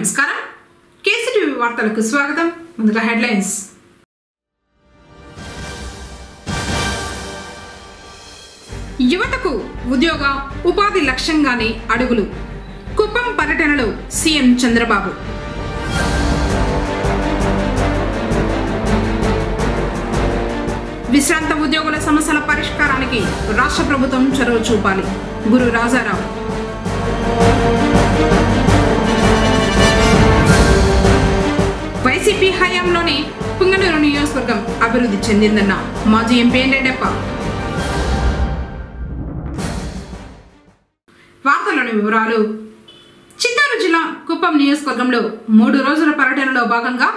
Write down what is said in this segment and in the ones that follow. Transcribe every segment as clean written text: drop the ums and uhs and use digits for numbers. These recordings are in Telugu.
నమస్కారం కేసీటీవీ వార్తలకు స్వాగతం. ముందుగా హెడ్లైన్స్. యువతకు ఉద్యోగ ఉపాధి లక్ష్యంగానే అడుగులు. కుప్పం పర్యటనలో సీఎం చంద్రబాబు. విశ్రాంత ఉద్యోగుల సమస్యల పరిష్కారానికి రాష్ట్ర ప్రభుత్వం చొరవ చూపాలి. గురు రాజారావు. వైసీపీ హయాంలోనే పుంగనూరు నియోజకవర్గం అభివృద్ధి చెందిందన్న మాజీ ఎంపీ రెడ్డప్ప. వార్తలోని వివరాలు. చిత్తూరు జిల్లా కుప్పం నియోజకవర్గంలో 3 రోజుల పర్యటనలో భాగంగా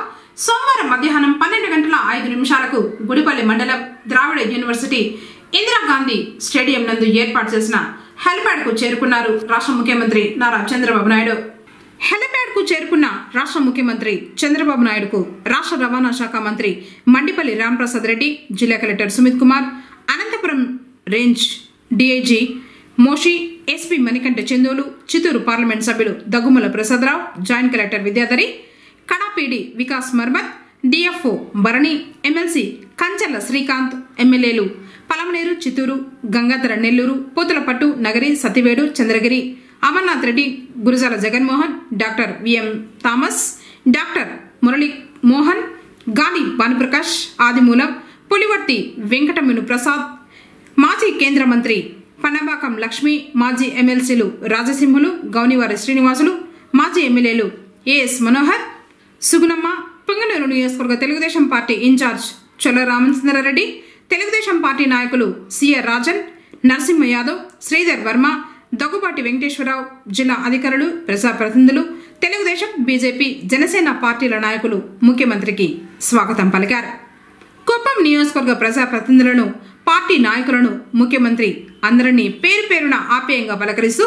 సోమవారం మధ్యాహ్నం 12:05 గుడిపల్లి మండలం ద్రావిడ యూనివర్సిటీ ఇందిరాగాంధీ స్టేడియం నందు ఏర్పాటు చేసిన హెలిప్యాడ్ కు చేరుకున్నారు రాష్ట్ర ముఖ్యమంత్రి నారా చంద్రబాబు నాయుడు. హెలిప్యాడ్ కు చేరుకున్న రాష్ట్ర ముఖ్యమంత్రి చంద్రబాబు నాయుడుకు రాష్ట్ర రవాణా శాఖ మంత్రి మండిపల్లి రాంప్రసాద్ రెడ్డి, జిల్లా collector Sumit Kumar, Anantapuram range DIG Moshi, SP Manikanta Chandolu, Chittoor parliament సభ్యులు Daggumala Prasadarao, joint collector Vidyadhari, Kadapidi Vikas Marmat, DFO Bharani, MLC Kancharla Srikanth, ఎమ్మెల్యేలు Palamaner, Chittoor, Gangadhara Nellore, Puthalapattu, Nagari, Sathivedu, Chandragiri, Amarnath Reddy, Gurujala Jaganmohan, doctor VM Thomas, doctor Murali Mohan, Gali Bhanuprakash, ఆదిమూలం, పులివర్తి వెంకటమిను ప్రసాద్, మాజీ కేంద్ర మంత్రి పనబాకం లక్ష్మి, మాజీ ఎమ్మెల్సీలు రాజసింహులు, గౌనివారి శ్రీనివాసులు, మాజీ ఎమ్మెల్యేలు ఏఎస్ మనోహర్, సుగుణమ్మ, పుంగనూరు నియోజకవర్గ Telugu Desam party in-charge Cholla Ramachandra Reddy, Telugu Desam party నాయకులు సిఆర్ రాజన్, నరసింహ యాదవ్, శ్రీధర్ వర్మ, దగ్గుబాటి వెంకటేశ్వరరావు, జిల్లా అధికారులు, ప్రజాప్రతినిధులు, తెలుగుదేశం, బీజేపీ, జనసేన పార్టీల నాయకులు ముఖ్యమంత్రికి స్వాగతం పలికారు. కుప్పం నియోజకవర్గ ప్రజాప్రతినిధులను, పార్టీ నాయకులను ముఖ్యమంత్రి అందరినీ పేరు పేరున ఆప్యాయంగా పలకరిస్తూ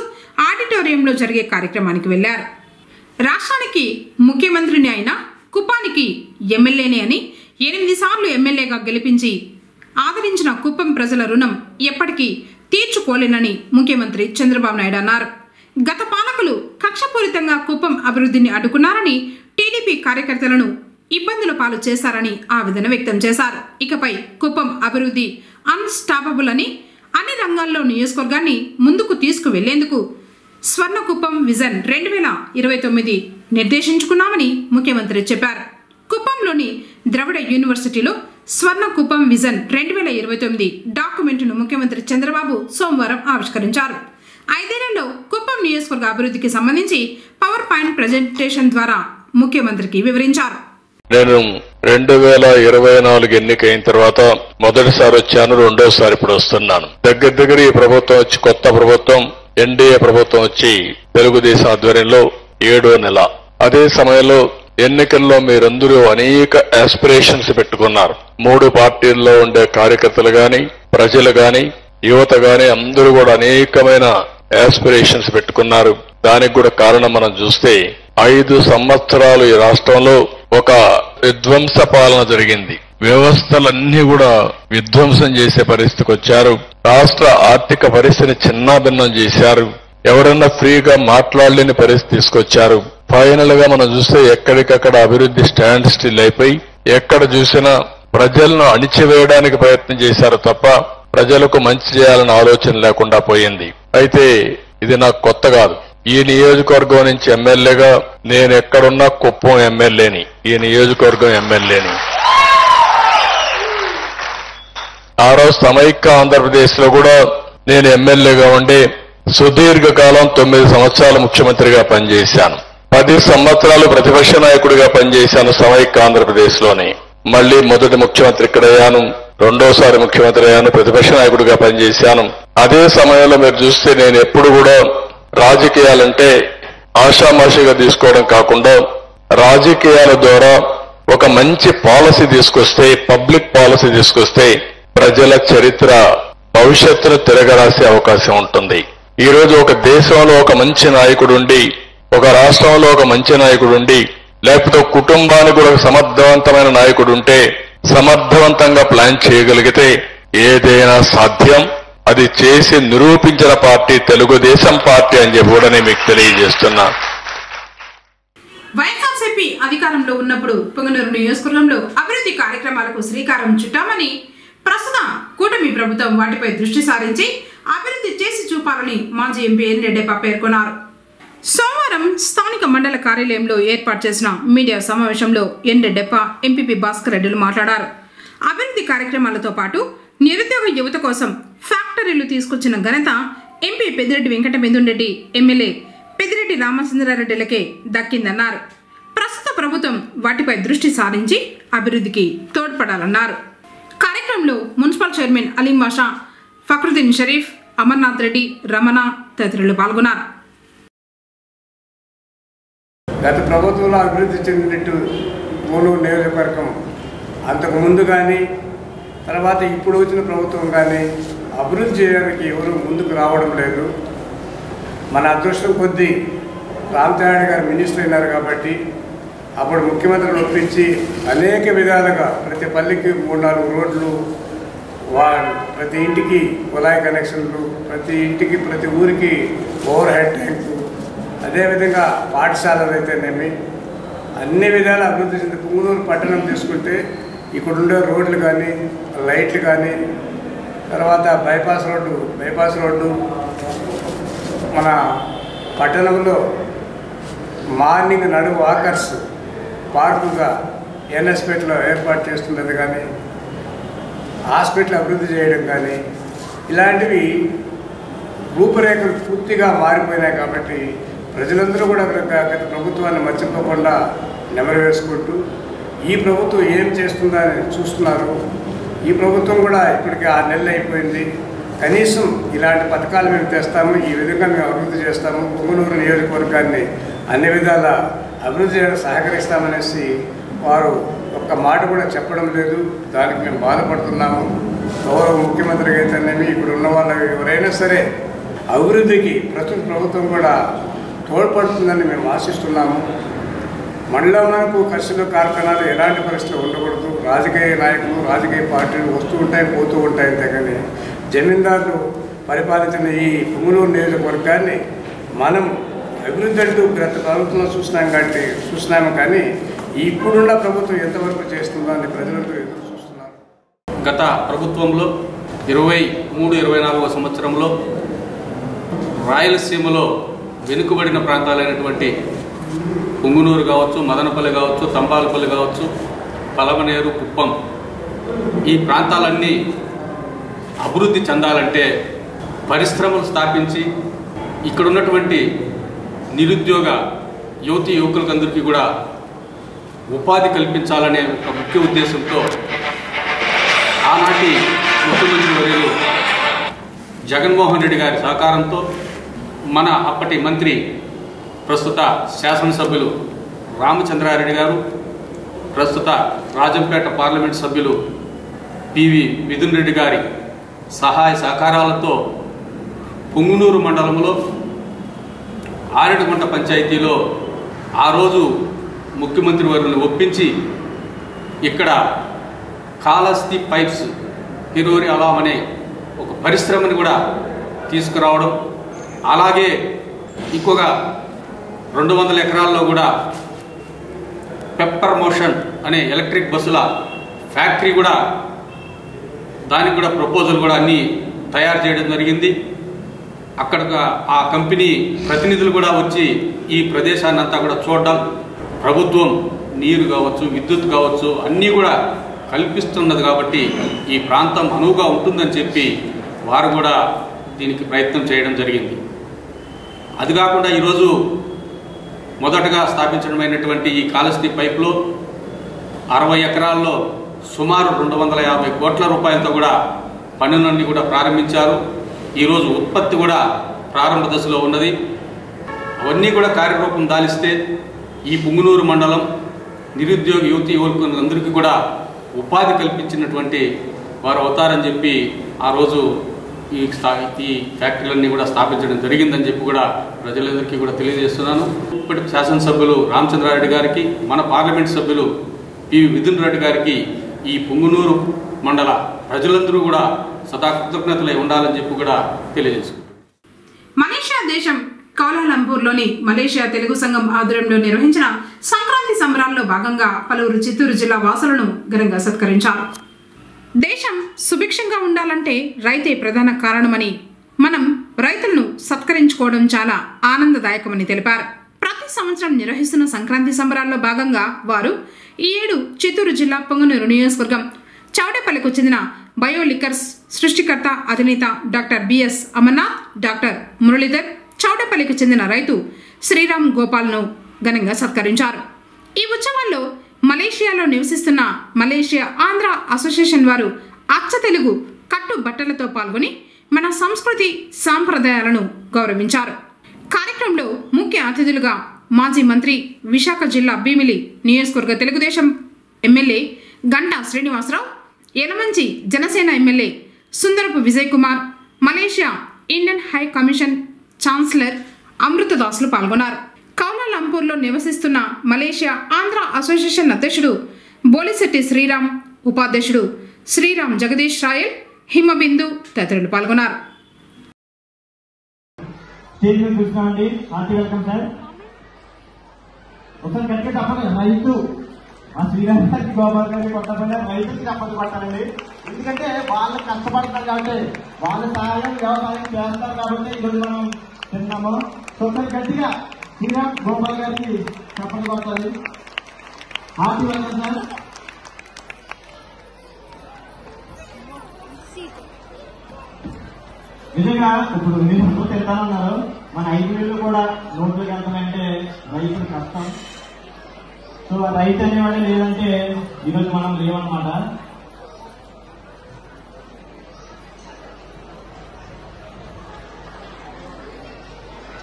ఆడిటోరియంలో జరిగే కార్యక్రమానికి వెళ్లారు. రాష్ట్రానికి ముఖ్యమంత్రిని అయినా కుప్పానికి ఎమ్మెల్యేనే అని 8 సార్లు ఎమ్మెల్యేగా గెలిపించి ఆదరించిన కుప్పం ప్రజల రుణం ఎప్పటికీ తీర్చుకోలేనని ముఖ్యమంత్రి చంద్రబాబు నాయుడు అన్నారు. గత పాలకులు కక్షపూరితంగా కుప్పం అభివృద్ధిని అడ్డుకున్నారని, టీడీపీ కార్యకర్తలను ఇబ్బందుల పాలు చేశారని ఆవేదన వ్యక్తం చేశారు. ఇకపై కుప్పం అభివృద్ధి అన్స్టాపబుల్ అని, అన్ని రంగాల్లో నియోజకవర్గాన్ని ముందుకు తీసుకువెళ్లేందుకు స్వర్ణ కుప్పం విజన్ 2029 నిర్దేశించుకున్నామని ముఖ్యమంత్రి చెప్పారు. కుప్పంలోని ద్రవిడ యూనివర్సిటీలో స్వర్ణ కుప్పం విజన్ 2029 డాక్యుమెంట్ను ముఖ్యమంత్రి చంద్రబాబు సోమవారం ఆవిష్కరించారు. 5 ఏళ్లలో కుప్పం నియోజకవర్గ అభివృద్ధికి సంబంధించి పవర్ పాయింట్ ప్రెజెంటేషన్ ద్వారా ముఖ్యమంత్రికి వివరించారు. నేను 2024 ఎన్నికైన తర్వాత మొదటిసారి వచ్చాను, రెండోసారి ఇప్పుడు వస్తున్నాను. దగ్గర ఈ ప్రభుత్వం వచ్చి, కొత్త ప్రభుత్వం ఎన్డీఏ ప్రభుత్వం వచ్చి తెలుగుదేశం ఆధ్వర్యంలో 7వ నెల. అదే సమయంలో ఎన్నికల్లో మీరందరూ అనేక ఆస్పిరేషన్స్ పెట్టుకున్నారు. 3 పార్టీల్లో ఉండే కార్యకర్తలు గాని, ప్రజలు గాని, యువత గాని అందరూ కూడా అనేకమైన ఆస్పిరేషన్స్ పెట్టుకున్నారు. దానికి కూడా కారణం మనం చూస్తే 5 సంవత్సరాలు ఈ రాష్ట్రంలో ఒక విధ్వంస పాలన జరిగింది. వ్యవస్థలన్నీ కూడా విధ్వంసం చేసే పరిస్థితికి వచ్చారు. రాష్ట్ర ఆర్థిక పరిస్థితిని చిన్నాభిన్నం చేశారు. ఎవరన్నా ఫ్రీగా మాట్లాడలేని పరిస్థితి తీసుకొచ్చారు. ఫైనల్ గా మనం చూస్తే ఎక్కడికక్కడ అభివృద్ధి స్టాండ్ స్టిల్ అయిపోయి, ఎక్కడ చూసినా ప్రజలను అణిచివేయడానికి ప్రయత్నం చేశారు తప్ప ప్రజలకు మంచి చేయాలని ఆలోచన లేకుండా పోయింది. అయితే ఇది నాకు కొత్త కాదు. ఈ నియోజకవర్గం నుంచి ఎమ్మెల్యేగా నేను ఎక్కడున్నా కుప్పం ఎమ్మెల్యేని, ఈ నియోజకవర్గం ఎమ్మెల్యేని. ఆ రోజు సమైక్య ఆంధ్రప్రదేశ్ లో కూడా నేను ఎమ్మెల్యేగా ఉండి సుదీర్ఘకాలం 9 సంవత్సరాలు ముఖ్యమంత్రిగా పనిచేశాను. 10 సంవత్సరాలు ప్రతిపక్ష నాయకుడిగా పనిచేశాను సమైక్య ఆంధ్రప్రదేశ్ లోని. మళ్లీ మొదటి ముఖ్యమంత్రి ఇక్కడయ్యాను, రెండోసారి ముఖ్యమంత్రి అయ్యాను, ప్రతిపక్ష నాయకుడిగా పనిచేశాను. అదే సమయంలో మీరు చూస్తే నేను ఎప్పుడు కూడా రాజకీయాలంటే ఆషామాషిగా తీసుకోవడం కాకుండా రాజకీయాల ద్వారా ఒక మంచి పాలసీ తీసుకొస్తే, పబ్లిక్ పాలసీ తీసుకొస్తే ప్రజల చరిత్ర భవిష్యత్తును తిరగరాసే అవకాశం ఉంటుంది. ఈ రోజు ఒక దేశంలో ఒక మంచి నాయకుడు ఉండి, ఒక రాష్ట్రంలో ఒక మంచి నాయకుడు ఉండి, లేకపోతే కుటుంబానికి కూడా ఒక సమర్థవంతమైన నాయకుడు ఉంటే, సమర్థవంతంగా ప్లాన్ చేయగలిగితే ఏదైనా సాధ్యం. అది చేసి నిరూపించిన పార్టీ తెలుగుదేశం పార్టీ అని చెప్పి కూడా నేను మీకు తెలియజేస్తున్నా. వైసీపీ అధికారంలో ఉన్నప్పుడు పొంగనూరు నియోజకవర్గంలో అభివృద్ధి కార్యక్రమాలకు శ్రీకారం చుట్టామని, ప్రస్తుత కూటమి ప్రభుత్వం వాటిపై దృష్టి సారించి అభివృద్ధి చేసి చూపాలని మాజీ ఎంపీ ఎన్ రెడ్డప్ప పేర్కొన్నారు. సోమవారం స్థానిక మండల కార్యాలయంలో ఏర్పాటు చేసిన మీడియా సమావేశంలో ఎన్ రెడ్డప్ప, ఎంపీపీ భాస్కర్ రెడ్డిలు మాట్లాడారు. అభివృద్ధి కార్యక్రమాలతో పాటు నిరుద్యోగ యువత కోసం ఫ్యాక్టరీలు తీసుకొచ్చిన ఘనత ఎంపీ పెద్దిరెడ్డి వెంకట మిథున్, ఎమ్మెల్యే పెద్దిరెడ్డి రామచంద్రారెడ్డిలకే దక్కిందన్నారు. ప్రస్తుత ప్రభుత్వం వాటిపై దృష్టి సారించి అభివృద్ధికి తోడ్పడాలన్నారు. కార్యక్రమంలో మున్సిపల్ చైర్మన్ అలీం బాషా, ఫక్రుద్దీన్ షరీఫ్, అమర్నాథ్ రెడ్డి, రమణ తదితరులు పాల్గొన్నారు. గత ప్రభుత్వంలో అభివృద్ధి చెందినట్టు మూలూరు నియోజకవర్గం అంతకు ముందు కానీ తర్వాత ఇప్పుడు వచ్చిన ప్రభుత్వం కానీ అభివృద్ధి చేయడానికి ఎవరు ముందుకు రావడం లేదు. మన అదృష్టం కొద్దీ రామచంద్రారెడ్డి గారు మినిస్టర్ అయినారు కాబట్టి అప్పుడు ముఖ్యమంత్రిని ఒప్పించి అనేక విధాలుగా ప్రతి పల్లెకి 3-4 రోడ్లు, ప్రతి ఇంటికి కుళాయి కనెక్షన్లు, ప్రతి ఇంటికి ప్రతి ఊరికి ఓవర్ హెడ్ ట్యాంకు, అదేవిధంగా పాఠశాలలు అయితేనేమి అన్ని విధాల అభివృద్ధి చెంది పుంగనూరు పట్టణం తీసుకుంటే ఇక్కడ ఉండే రోడ్లు కానీ లైట్లు కానీ తర్వాత బైపాస్ రోడ్డు మన పట్టణంలో మార్నింగ్ నడుము వాకర్స్ పార్కుగా ఎన్ఎస్పేటలో ఏర్పాటు చేస్తున్నది కానీ హాస్పిటల్ అభివృద్ధి చేయడం కానీ ఇలాంటివి రూపురేఖలు పూర్తిగా మారిపోయినాయి. కాబట్టి ప్రజలందరూ కూడా గత ప్రభుత్వాన్ని మర్చిపోకుండా నెమరు వేసుకుంటూ ఈ ప్రభుత్వం ఏం చేస్తుందని చూస్తున్నారు. ఈ ప్రభుత్వం కూడా ఇప్పటికీ 6 నెలలు అయిపోయింది. కనీసం ఇలాంటి పథకాలు మేము తెస్తాము, ఈ విధంగా మేము అభివృద్ధి చేస్తాము, పొంగనూరు నియోజకవర్గాన్ని అన్ని విధాల అభివృద్ధి చేయడానికి సహకరిస్తామనేసి వారు ఒక్క మాట కూడా చెప్పడం లేదు. దానికి మేము బాధపడుతున్నాము. గౌరవ ముఖ్యమంత్రికి అయితేనేమి ఇప్పుడు ఉన్న వాళ్ళు ఎవరైనా సరే అభివృద్ధికి ప్రస్తుత ప్రభుత్వం కూడా తోడ్పడుతుందని మేము ఆశిస్తున్నాము. మండలంకు ఖర్చులు కార్ఖానాలు ఎలాంటి పరిస్థితులు ఉండకూడదు. రాజకీయ నాయకులు, రాజకీయ పార్టీలు వస్తూ ఉంటాయి, పోతూ ఉంటాయి. అంతేగాని జమీందారులు పరిపాలించిన ఈ పొంగనూరు నియోజకవర్గాన్ని మనం అభివృద్ధి అంటూ గత ప్రభుత్వంలో చూసినాము కానీ ఇప్పుడున్న ప్రభుత్వం ఎంతవరకు చేస్తుందో అని ప్రజలందరూ ఎదురు చూస్తున్నారు. గత ప్రభుత్వంలో 23-24 సంవత్సరంలో రాయలసీమలో వెనుకబడిన ప్రాంతాలైనటువంటి పొంగునూరు కావచ్చు, మదనపల్లి కావచ్చు, తంబాలపల్లి కావచ్చు, పలమనేరు, కుప్పం ఈ ప్రాంతాలన్నీ అభివృద్ధి చెందాలంటే పరిశ్రమలు స్థాపించి ఇక్కడ ఉన్నటువంటి నిరుద్యోగ యువకులందరికీ కూడా ఉపాధి కల్పించాలనే ఒక ముఖ్య ఉద్దేశంతో ఆనాటి ముఖ్యమంత్రి వర్యులు జగన్మోహన్ రెడ్డి గారి సహకారంతో మన అప్పటి మంత్రి ప్రస్తుత శాసనసభ్యులు రామచంద్రారెడ్డి గారు, ప్రస్తుత రాజంపేట పార్లమెంట్ సభ్యులు పివి మిథున్ రెడ్డి గారి సహాయ సహకారాలతో పొంగునూరు మండలంలో ఆరెడుగుంట పంచాయతీలో ఆ రోజు ముఖ్యమంత్రి వర్యులను ఒప్పించి ఇక్కడ కాళహస్తి పైప్స్ హిరోరి అలాం అనే ఒక పరిశ్రమని కూడా తీసుకురావడం, అలాగే ఇంకొక 200 ఎకరాల్లో కూడా పెప్పర్ మోషన్ అనే ఎలక్ట్రిక్ బస్సుల ఫ్యాక్టరీ కూడా, దానికి కూడా ప్రపోజల్ కూడా అన్నీ తయారు చేయడం జరిగింది. అక్కడ ఆ కంపెనీ ప్రతినిధులు కూడా వచ్చి ఈ ప్రదేశాన్ని అంతా కూడా చూడడం, ప్రభుత్వం నీరు కావచ్చు, విద్యుత్ కావచ్చు అన్నీ కూడా కల్పిస్తున్నది కాబట్టి ఈ ప్రాంతం అనువుగా ఉంటుందని చెప్పి వారు కూడా దీనికి ప్రయత్నం చేయడం జరిగింది. అది కాకుండా ఈరోజు మొదటగా స్థాపించడమైనటువంటి ఈ కాళహస్తి పైప్లో 60 ఎకరాల్లో సుమారు 250 కోట్ల రూపాయలతో కూడా పనులన్నీ కూడా ప్రారంభించారు. ఈరోజు ఉత్పత్తి కూడా ప్రారంభ దశలో ఉన్నది. అవన్నీ కూడా కార్యరూపం దాలిస్తే ఈ పొంగునూరు మండలం నిరుద్యోగ యువకులందరికీ కూడా ఉపాధి కల్పించినటువంటి వారు అవుతారని చెప్పి ఆ రోజు ఈ ఫ్యాక్టరీలన్నీ కూడా స్థాపించడం జరిగిందని చెప్పి కూడా ప్రజలందరికీ కూడా తెలియజేస్తున్నాను. ఇప్పటి శాసనసభ్యులు రామచంద్రారెడ్డి గారికి, మన పార్లమెంట్ సభ్యులు పివి మిథున్ రెడ్డి గారికి ఈ పొంగునూరు మండల ప్రజలందరూ కూడా సదా కృతజ్ఞతలై ఉండాలని చెప్పి కూడా తెలియజేసుకుంటున్నారు. మలేషియా దేశం కౌలాలంపూర్లోని మలేషియా తెలుగు సంఘం ఆధ్వర్యంలో నిర్వహించిన సంక్రాంతి సంబరాల్లో భాగంగా పలువురు చిత్తూరు జిల్లా వాసులను ఘనంగా సత్కరించారు. దేశం సుభిక్షంగా ఉండాలంటే రైతే ప్రధాన కారణమని, మనం రైతులను సత్కరించుకోవడం చాలా ఆనందదాయకమని తెలిపారు. ప్రతి సంవత్సరం నిర్వహిస్తున్న సంక్రాంతి సంబరాల్లో భాగంగా వారు ఈ ఏడు చిత్తూరు జిల్లా పొంగనూరు నియోజకవర్గం చౌడేపల్లికు చెందిన బయో లిక్కర్స్ సృష్టికర్త అధినేత doctor BS Amarnath, doctor Muralidhar, చౌడేపల్లికి చెందిన రైతు శ్రీరామ్ గోపాల్ను ఘనంగా సత్కరించారు. ఈ ఉత్సవాల్లో మలేషియాలో నివసిస్తున్న మలేషియా ఆంధ్ర అసోసియేషన్ వారు అచ్చ తెలుగు కట్టు బట్టలతో పాల్గొని మన సంస్కృతి సాంప్రదాయాలను గౌరవించారు. కార్యక్రమంలో ముఖ్య అతిథులుగా మాజీ మంత్రి, విశాఖ జిల్లా భీమిలి నియోజకవర్గ Telugu Desam MLA Ganta Srinivasa Rao, Yalamanchi Janasena MLA Sundarapu Vijay Kumar, Malaysia Indian high commission chancellor Amrutadasulu పాల్గొన్నారు. కౌలాలంపూర్లో నివసిస్తున్న మలేషియా ఆంధ్ర అసోసియేషన్ అధ్యక్షుడు బోలిశెట్టి శ్రీరామ్, ఉపాధ్యక్షుడు శ్రీరామ్ జగదీష్ రాయల్, హిమబిందు తదితరులు పాల్గొన్నారు. శ్రీరామ్ గారికి, గోపాల్ గారికి, కొత్తపల్లి రైతులకి తప్పదు పట్టాలండి. ఎందుకంటే వాళ్ళు కష్టపడతారు కాబట్టి, వాళ్ళ సహాయం వ్యవసాయం చేస్తారు కాబట్టి ఈరోజు మనం తిన్నాము. సో గట్టిగా శ్రీరామ్, గోపాల్ గారికి తప్పదు పట్టాలి. Hearty welcome sir. నిజంగా ఇప్పుడు మీరు తింటానన్నారు, మన 5 నెలలు కూడా నోట్లోకి వెళ్తామంటే రైతులు కష్టం. సో రైతు అనేవాడే లేదంటే ఈరోజు మనం లేవన్నమాట.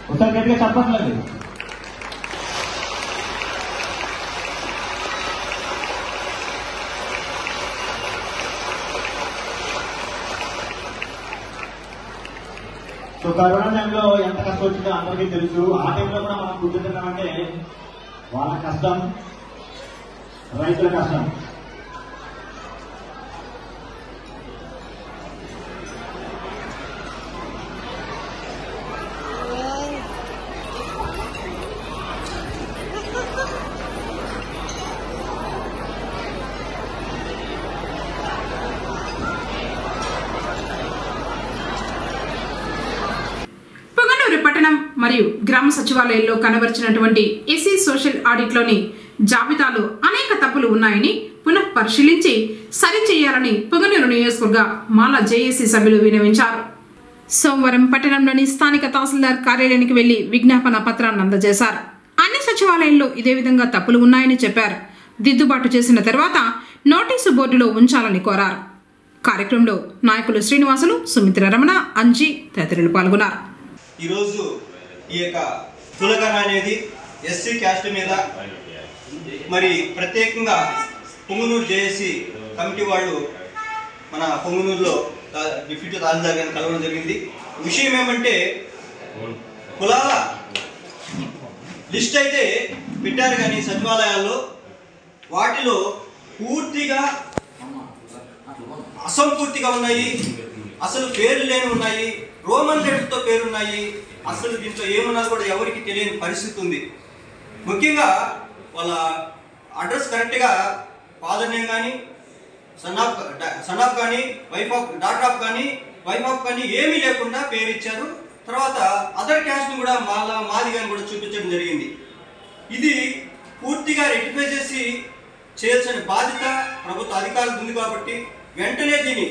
ఒకసారి గట్టిగా చెప్పట్లేదు. సో కరోనా టైంలో ఎంత కష్టం వచ్చిందో అందరికీ తెలుసు. ఆ టైంలో కూడా మనం కూర్చుంటున్నామంటే వాళ్ళ కష్టం, రైతుల కష్టం. పొంగనూరు పట్టణం మరియు గ్రామ సచివాలయాల్లో కనబరిచినటువంటి ఎస్సీ సోషల్ ఆడిట్లోని జాబితాలో అనేక తప్పులు ఉన్నాయని పునః పరిశీలించి సరిచేయాలని పొంగనూరు నియోజకవర్గ మాల జేఏసీ సభ్యులు విన్నవించారు. సోమవారం పట్టణంలోని స్థానిక తహసీల్దార్ కార్యాలయానికి వెళ్లి విజ్ఞాపన పత్రాన్ని అందజేశారు. అన్ని సచివాలయాల్లో ఇదే విధంగా తప్పులు ఉన్నాయని చెప్పారు. దిద్దుబాటు చేసిన తర్వాత నోటీసు బోర్డులో ఉంచాలని కోరారు. కార్యక్రమంలో నాయకులు శ్రీనివాసులు, సుమిత్ర రమణ, అంజీ తదితరులు పాల్గొన్నారు. ఈరోజు ఈ యొక్క కులగణ అనేది ఎస్సీ క్యాస్ట్ మీద మరి ప్రత్యేకంగా పొంగనూరు జేఏసీ కమిటీ వాళ్ళు మన పొంగనూరులో డిప్యూటీ తహసీల్దార్ గారిని కలవడం జరిగింది. విషయం ఏమంటే కులాల లిస్ట్ అయితే పెట్టారు కానీ సచివాలయాల్లో వాటిలో పూర్తిగా అసంపూర్తిగా ఉన్నాయి, అసలు పేర్లు లేని ఉన్నాయి, రోమన్ లెటర్తో పేరున్నాయి. అసలు దీంట్లో ఏమన్నది కూడా ఎవరికి తెలియని పరిస్థితి ఉంది. ముఖ్యంగా వాళ్ళ అడ్రస్ కరెక్ట్గా ఫాదర్ నేమ్ కానీ, సన్ ఆఫ్ కానీ, డాటర్ ఆఫ్ కానీ, వైఫ్ ఆఫ్ కానీ ఏమీ లేకుండా పేరు ఇచ్చారు. తర్వాత అదర్ క్యాస్ట్ని కూడా మాది కానీ కూడా చూపించడం జరిగింది. ఇది పూర్తిగా రెక్టిఫై చేసి చేయాల్సిన బాధ్యత ప్రభుత్వ అధికారులు ఉంది కాబట్టి వెంటనే దీన్ని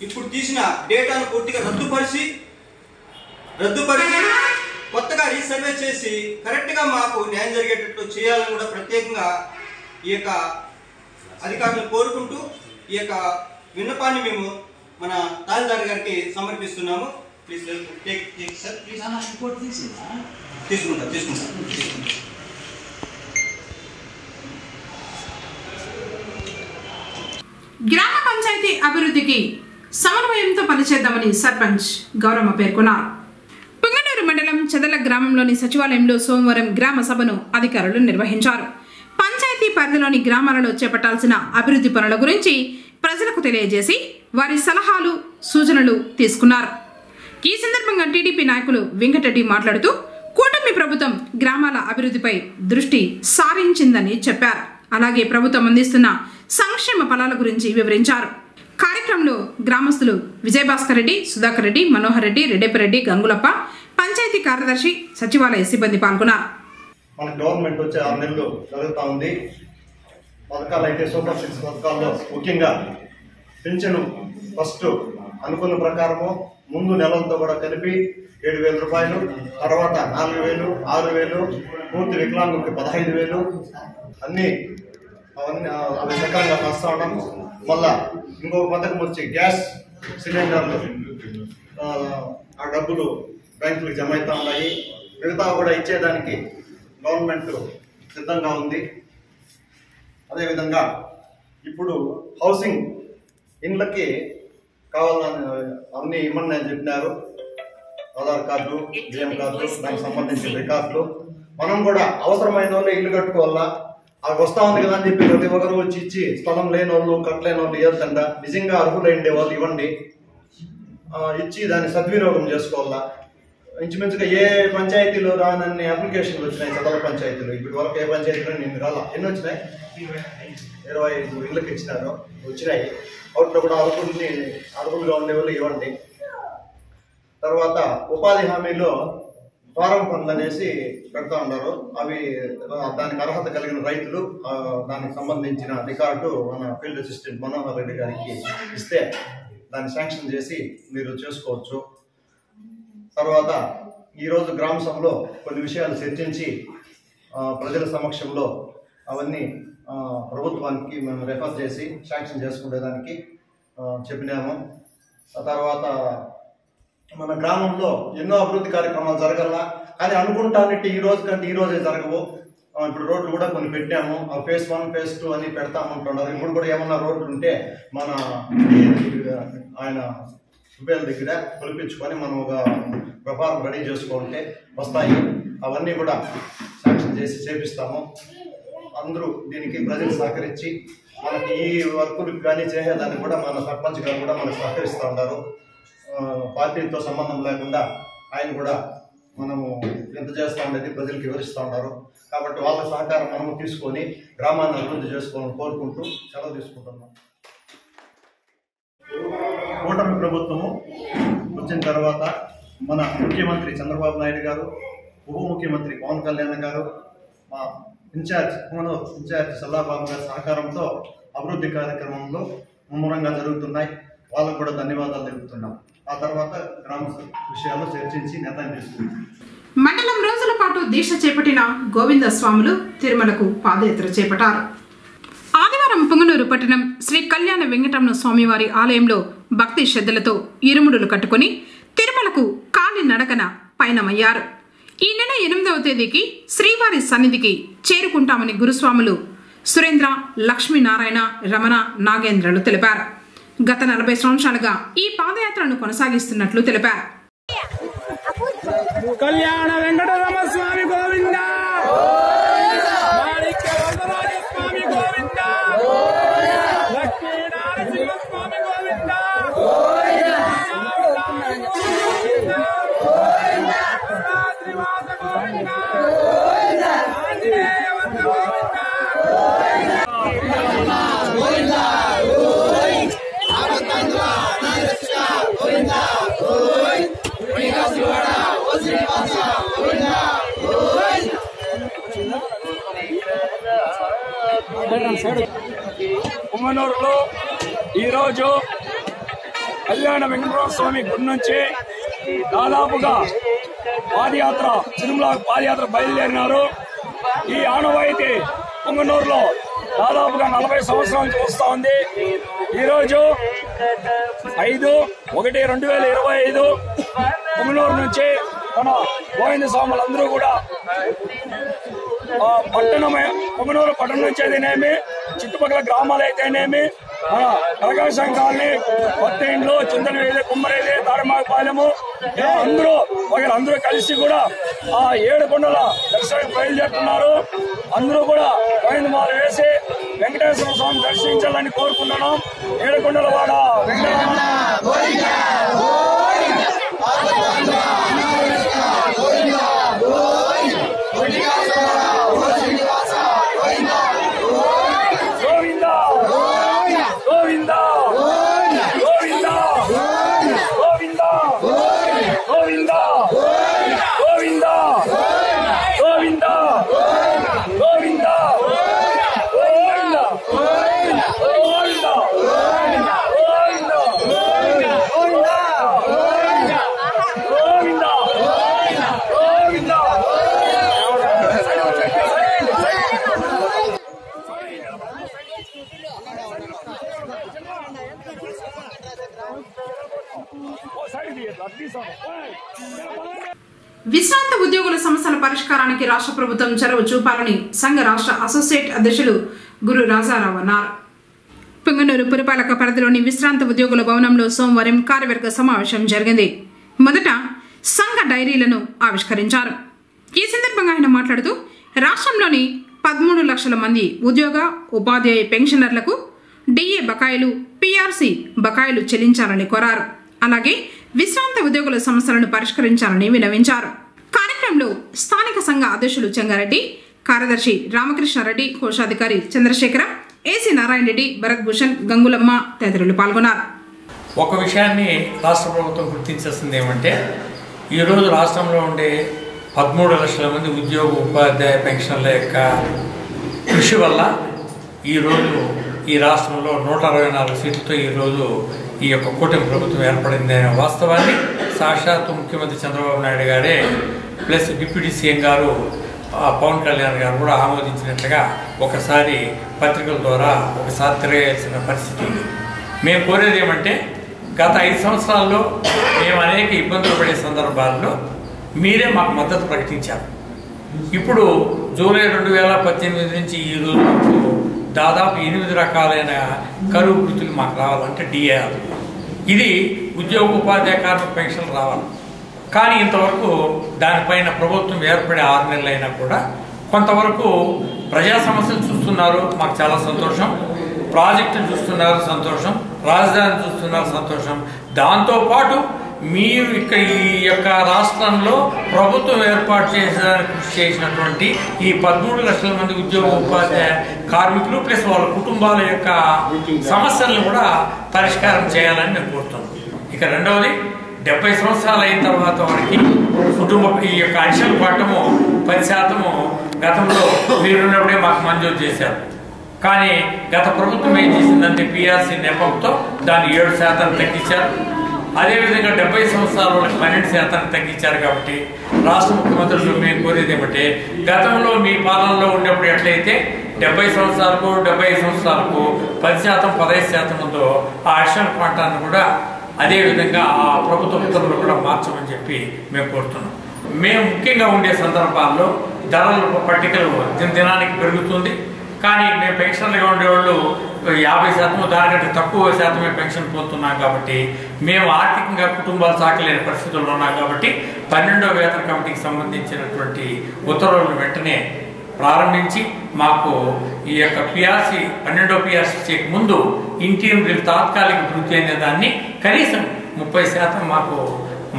ఇప్పుడు తీసిన డేటాను పూర్తిగా రద్దుపరిచి కొత్తగా రీసర్వే చేసి కరెక్ట్గా మాకు న్యాయం జరిగేటట్లు చేయాలని కూడా ప్రత్యేకంగా ఈ యొక్క అధికారులను కోరుకుంటూ ఈ యొక్క విన్నపాన్ని మేము మన తహసీల్దార్ గారికి సమర్పిస్తున్నాము. ప్లీజ్ టేక్ సార్, ప్లీజ్ తీసుకుంటాం. గ్రామ పంచాయతీ అభివృద్ధికి సమన్వయంతో పనిచేద్దామని సర్పంచ్ గౌరమ్మ పేర్కొన్నారు. పొంగనూరు మండలం చెదల గ్రామంలోని సచివాలయంలో సోమవారం గ్రామ సభను అధికారులు నిర్వహించారు. పంచాయతీ పరిధిలోని గ్రామాలలో చేపట్టాల్సిన అభివృద్ధి పనుల గురించి ప్రజలకు తెలియజేసి వారి సలహాలు, సూచనలు తీసుకున్నారు. ఈ సందర్భంగా టీడీపీ నాయకులు వెంకటరెడ్డి మాట్లాడుతూ కూటమి కూటమి ప్రభుత్వం గ్రామాల అభివృద్ధిపై దృష్టి సారించిందని చెప్పారు. అలాగే ప్రభుత్వం అందిస్తున్న సంక్షేమ ఫలాల గురించి వివరించారు. కార్యక్రమంలో గ్రామస్తులు విజయభాస్కర్ రెడ్డి, సుధాకర్ రెడ్డి, మనోహర్ రెడ్డి, రెడ్డెప్పిరెడ్డి, గంగులప్ప, పంచాయతీ కార్యదర్శి, సచివాలయ సిబ్బంది పాల్గొన్నారు. మన గవర్నమెంట్ వచ్చే 6 నెలలు జరుగుతూ ఉంది. పథకాలు అయితే సూపర్ 6 పథకాల్లో ముఖ్యంగా పింఛను ఫస్ట్ అనుకున్న ప్రకారము ముందు నెలలతో కూడా కలిపి 7,000 రూపాయలు, తర్వాత 4,000, 6,000, పూర్తి వికలాంగులకి 15,000 అవన్నీ సకాలంగా వస్తూ ఉన్నాం. మళ్ళా ఇంకొక పథకం వచ్చి గ్యాస్ సిలిండర్లు, ఆ డబ్బులు బ్యాంకులకు జమ అవుతూ ఉన్నాయి. మిగతా కూడా ఇచ్చేదానికి గవర్నమెంట్ సిద్ధంగా ఉంది. అదేవిధంగా ఇప్పుడు హౌసింగ్ ఇండ్లకి కావాలని అన్ని ఇమ్మని నేను చెప్పినారు. ఆధార్ కార్డు, బియ్యం కార్డు, దానికి సంబంధించిన రికార్డులు మనం కూడా అవసరమైన వాళ్ళు ఇల్లు కట్టుకోవాలా. అవి వస్తా ఉంది కదా అని చెప్పి ప్రతి ఒక్కరు వచ్చి ఇచ్చి స్థలం లేని వాళ్ళు, కట్టలేని వాళ్ళు ఇవ్వద్దంట. నిజంగా అర్హులైండే వాళ్ళు ఇవ్వండి, ఇచ్చి దాన్ని సద్వినియోగం చేసుకోవాలా. ఇంచుమించుగా ఏ పంచాయతీలో రానన్ని అప్లికేషన్లు వచ్చినాయి చదల పంచాయతీలు. ఇప్పటి వరకు ఏ పంచాయతీలో నేను రాలా. ఎన్ని వచ్చినాయి? 25 ఇళ్ళకి ఇచ్చినారు, వచ్చినాయి. వాటిలో కూడా అర్హులుగా ఉండే వాళ్ళు ఇవ్వండి. తర్వాత ఉపాధి హామీలో ఫారం పనులు అనేసి పెడతా ఉన్నారు. అవి దానికి అర్హత కలిగిన రైతులు దానికి సంబంధించిన రికార్డు మన ఫీల్డ్ అసిస్టెంట్ మనోహర్ రెడ్డి గారికి ఇస్తే దాన్ని శాంక్షన్ చేసి మీరు చేసుకోవచ్చు. తర్వాత ఈరోజు గ్రామ సభలో కొన్ని విషయాలు చర్చించి ప్రజల సమక్షంలో అవన్నీ ప్రభుత్వానికి మేము రెఫర్ చేసి శాంక్షన్ చేసుకునేదానికి చెప్పినాము. తర్వాత మన గ్రామంలో ఎన్నో అభివృద్ధి కార్యక్రమాలు జరగాల, కానీ అనుకుంటానంటే ఈ రోజు కంటే ఈ రోజే జరగవు. ఇప్పుడు రోడ్లు కూడా కొన్ని పెట్టాము. phase 1, phase 2 అని పెడతామంటున్నారు. ఇప్పుడు కూడా ఏమన్నా రోడ్లు ఉంటే మన ఆయన సుబేల్ దగ్గర పిలిపించుకొని మనం ఒక ప్రకారం రెడీ చేసుకుంటే వస్తాయి. అవన్నీ కూడా శాంక్షన్ చేసి చేపిస్తాము. అందరూ దీనికి ప్రజలు సహకరించి మనకి ఈ వర్కులకు కానీ చేసేదానికి కూడా మన సర్పంచ్ గారు కూడా మనకు సహకరిస్తూ ఉంటారు. పార్టీతో సంబంధం లేకుండా ఆయన కూడా మనము ఎంత చేస్తూ ఉండేది ప్రజలకు వివరిస్తూ ఉంటారు. కాబట్టి వాళ్ళ సహకారం మనము తీసుకొని గ్రామాన్ని అభివృద్ధి చేసుకోవాలని కోరుకుంటూ సెలవు తీసుకుంటున్నాం. కూటమి ప్రభుత్వము వచ్చిన తర్వాత మన ముఖ్యమంత్రి చంద్రబాబు నాయుడు గారు, ఉప ముఖ్యమంత్రి పవన్ కళ్యాణ్ గారు, మా ఇన్ఛార్జ్ సల్లాబాబు గారి సహకారంతో అభివృద్ధి కార్యక్రమంలో ముమ్మరంగా జరుగుతున్నాయి. వాళ్ళకు కూడా ధన్యవాదాలు తెలుపుతున్నాం. ఆ తర్వాత గ్రామ విషయాల్లో చర్చించి నిర్ణయం తీసుకున్నాం. మండలం రోజుల పాటు దీక్ష చేపట్టిన గోవింద స్వాములు తిరుమలకు పాదయాత్ర చేపట్టారు. ఆదివారం పుంగనూరు పట్టణం శ్రీ కళ్యాణ వెంకటరమణ స్వామివారి ఆలయంలో భక్తి శ్రద్ధలతో ఇరుముడులు కట్టుకుని తిరుమలకు కాలి నడకన పయనమయ్యారు. ఈ నెల 8వ తేదీకి శ్రీవారి సన్నిధికి చేరుకుంటామని గురుస్వాములు సురేంద్ర, లక్ష్మీనారాయణ, రమణ, నాగేంద్రలు తెలిపారు. గత 40 సంవత్సరాలుగా ఈ పాదయాత్రను కొనసాగిస్తున్నట్లు తెలిపారు. కళ్యాణ వెంకటరమణ స్వామి గోవింద, మాణిక్య వరదరాజ స్వామి గోవింద, లక్ష్మీ నారసింహ స్వామి గోవింద, శ్రీవాస గోవింద, ఆంజనేయ వరద గోవింద. పుంగనూరులో ఈరోజు కళ్యాణ వెంకటరమణ స్వామి గుడి నుంచి దాదాపుగా పాదయాత్ర, తిరుమల పాదయాత్ర బయలుదేరినారు. ఈ ఆనవాయితీ పుంగనూరులో దాదాపుగా 40 సంవత్సరాల నుంచి వస్తూ ఉంది. ఈరోజు 5/1/2025 పుంగనూరు నుంచి మన గోవింద స్వాములందరూ కూడా పుంగనూరు పట్టణం నుంచి అయితేనేమి, చుట్టుపక్కల గ్రామాలు అయితేనేమి, మన ప్రకాశం కాలనీ, కొత్త ఇండ్లు, చింతనవేది, కుమ్మరేది, తాడమాపాలెము అందరూ కలిసి కూడా ఆ 7 కొండల దర్శనానికి బయలుదేరుతున్నారు. అందరూ కూడా గోవిందమాల వేసి వెంకటేశ్వర స్వామి దర్శించాలని కోరుకుంటున్నాం. 7 కొండల వాడ వెంకటరమణ గోవింద. గోవిందా గోవిందా గోవిందా గోవిందా గోవిందా గోవిందా విశ్రాంత ఉద్యోగుల సమస్యల పరిష్కారానికి రాష్ట్ర ప్రభుత్వం చొరవ చూపాలని సంఘ రాష్ట్ర అసోసియేట్ అధ్యక్షులు గురు రాజారావు అన్నారు. పొంగనూరు పురపాలక పరిధిలోని విశ్రాంత ఉద్యోగుల భవనంలో సోమవారం కార్యవర్గ సమావేశం జరిగింది. మొదట సంఘ డైరీలను ఆవిష్కరించారు. ఈ సందర్భంగా ఆయన మాట్లాడుతూ రాష్ట్రంలోని 13 లక్షల మంది ఉద్యోగ ఉపాధ్యాయ పెన్షనర్లకు డిఏ బకాయిలు, పిఆర్సీ బకాయిలు చెల్లించాలని కోరారు. అలాగే విశ్రాంత ఉద్యోగుల సమస్యలను పరిష్కరించాలని విన్నవించారు. కార్యక్రమంలో స్థానిక సంఘ అధ్యక్షులు చెంగారెడ్డి, కార్యదర్శి రామకృష్ణారెడ్డి, కోశాధికారి చంద్రశేఖర, ఏసీ నారాయణ రెడ్డి, భరత్ భూషణ్, గంగులమ్మ తదితరులు పాల్గొన్నారు. ఒక విషయాన్ని రాష్ట్ర ప్రభుత్వం గుర్తించాల్సింది ఏమంటే, ఈరోజు రాష్ట్రంలో ఉండే 13 లక్షల మంది ఉద్యోగ ఉపాధ్యాయ పెన్షన్ల యొక్క కృషి వల్ల ఈరోజు ఈ రాష్ట్రంలో 164 సీట్లతో ఈరోజు ఈ యొక్క కూటమి ప్రభుత్వం ఏర్పడింది అనే వాస్తవాన్ని సాక్షాత్తు ముఖ్యమంత్రి చంద్రబాబు నాయుడు గారే ప్లస్ డిప్యూటీ సీఎం గారు పవన్ కళ్యాణ్ గారు కూడా ఆమోదించినట్లుగా ఒకసారి పత్రికల ద్వారా ఒకసారి తిరగాల్సిన పరిస్థితి ఉంది. మేము కోరేది ఏమంటే, గత 5 సంవత్సరాల్లో మేము అనేక ఇబ్బందులు పడే సందర్భాల్లో మీరే మాకు మద్దతు ప్రకటించారు. ఇప్పుడు జూలై 2018 నుంచి ఈ రోజు దాదాపు 8 రకాలైన కరువు వృత్తులు మాకు రావాలంటే డిఏఆర్, ఇది ఉద్యోగ ఉపాధ్యాయ కార్మిక పెన్షన్లు రావాలి. కానీ ఇంతవరకు దానిపైన ప్రభుత్వం ఏర్పడే 6 నెలలైనా కూడా కొంతవరకు ప్రజా సమస్యలు చూస్తున్నారు, మాకు చాలా సంతోషం. ప్రాజెక్టులు చూస్తున్నారు, సంతోషం. రాజధాని చూస్తున్నారు, సంతోషం. దాంతోపాటు మీరు ఇక్కడ ఈ యొక్క రాష్ట్రంలో ప్రభుత్వం ఏర్పాటు చేసేదానికి కృషి చేసినటువంటి ఈ 13 లక్షల మంది ఉద్యోగ ఉపాధ్యాయ కార్మికులు ప్లస్ వాళ్ళ కుటుంబాల యొక్క సమస్యలను కూడా పరిష్కారం చేయాలని మేము కోరుతున్నాం. ఇక రెండవది, 70 సంవత్సరాలు అయిన తర్వాత వారికి కుటుంబ ఈ యొక్క అంశాలు పడటము 10% గతంలో మీరున్నప్పుడే మాకు మంజూరు చేశారు. కానీ గత ప్రభుత్వం ఏం చేసిందంటే పిఆర్సీ నెపంతో దాన్ని 7% తగ్గించారు. అదేవిధంగా 70 సంవత్సరాల వాళ్ళకి 12% తగ్గించారు. కాబట్టి రాష్ట్ర ముఖ్యమంత్రులు మేము కోరేది ఏమంటే, గతంలో మీ పాలనలో ఉన్నప్పుడు ఎట్లయితే 70 సంవత్సరాలకు 75 సంవత్సరాలకు 10% 15% ఉందో ఆ అడిషనల్ క్వాంటాన్ని కూడా అదేవిధంగా ఆ ప్రభుత్వ ఉత్తర్వులు కూడా మార్చమని చెప్పి మేము కోరుతున్నాం. మేము ముఖ్యంగా ఉండే సందర్భాల్లో ధరల పట్టికలు దినానికి పెరుగుతుంది. కానీ మేము పెన్షన్లుగా ఉండేవాళ్ళు 50% దానికంటే తక్కువ శాతమే పెన్షన్ పొందుతున్నాం. కాబట్టి మేము ఆర్థికంగా కుటుంబాలు సాకలేని పరిస్థితుల్లో ఉన్నాం. కాబట్టి 12వ వేతన కమిటీకి సంబంధించినటువంటి ఉత్తర్వులను వెంటనే ప్రారంభించి మాకు ఈ యొక్క పిఆర్సీ 12వ పిఆర్సీ చేయక ముందు ఇంటీరియం రిలీఫ్ తాత్కాలిక వృత్తి అనే దాన్ని కనీసం 30% మాకు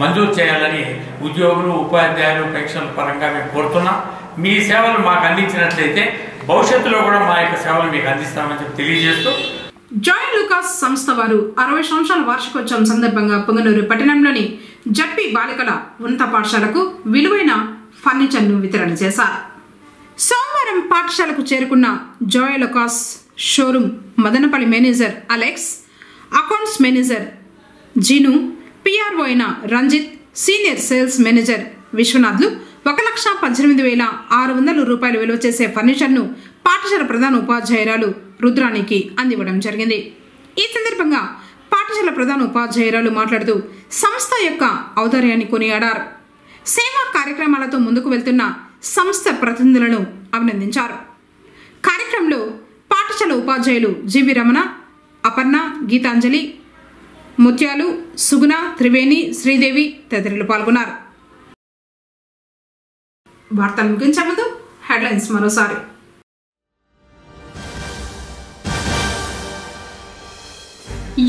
మంజూరు చేయాలని ఉద్యోగులు, ఉపాధ్యాయులు, పెన్షన్ల పరంగా మేము కోరుతున్నాం. మీ సేవలు మాకు అందించినట్లయితే భవిష్యత్తులో కూడా మా యొక్క సేవలు మీకు అందిస్తామని చెప్పి తెలియజేస్తూ, జాయింట్ లూకాస్ సంస్థ వారు 60 సంవత్సరాల వార్షికోత్సవం సందర్భంగా పొంగనూరు పట్టణంలోని జడ్పీ బాలికల ఉన్నత పాఠశాలకు విలువైన ఫర్నిచర్ను వితరణ చేశారు. సోమవారం పాఠశాలకు చేరుకున్న Joy Alukkas showroom Madanapalle manager Alex, accounts manager Jeenu, PRO అయిన రంజిత్, సీనియర్ సేల్స్ మేనేజర్ విశ్వనాథ్లు 1,18,600 రూపాయలు విలువ చేసే ఫర్నిచర్ను పాఠశాల ప్రధాన ఉపాధ్యాయురాలు రుద్రానికి అందివ్వడం జరిగింది. ఈ సందర్భంగా పాఠశాల ప్రధాన ఉపాధ్యాయురాలు మాట్లాడుతూ సంస్థ యొక్క ఔదార్యాన్ని కొనియాడారు. సేవా కార్యక్రమాలతో ముందుకు వెళ్తున్న సంస్థ ప్రతినిధులను అభినందించారు. కార్యక్రమంలో పాఠశాల ఉపాధ్యాయులు జీవి రమణ, అపర్ణ, గీతాంజలి, ముత్యాలు, సుగుణ, త్రివేణి, శ్రీదేవి తదితరులు పాల్గొన్నారు. వార్తలు ముగించే ముందు హెడ్లైన్స్ మరోసారి.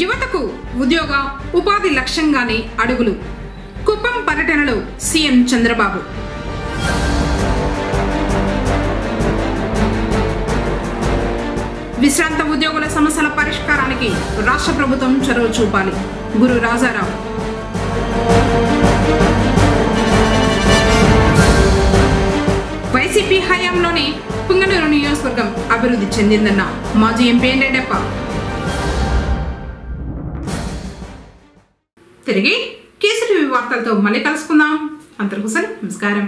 యువతకు ఉద్యోగ ఉపాధి లక్ష్యంగానే అడుగులు. కుప్పం పర్యటనలో సీఎం చంద్రబాబు. విశ్రాంత ఉద్యోగుల సమస్యల పరిష్కారానికి రాష్ట్ర ప్రభుత్వం చొరవ చూపాలి. గురు రాజారావు. హయాంలోనే పుంగనూరు నియోజకవర్గం అభివృద్ధి చెందిందన్న మాజీ ఎంపీ రెడ్డప్ప. తిరిగి కేసీటీవీ వార్తలతో మళ్ళీ కలుసుకుందాం. అంతవరకు నమస్కారం.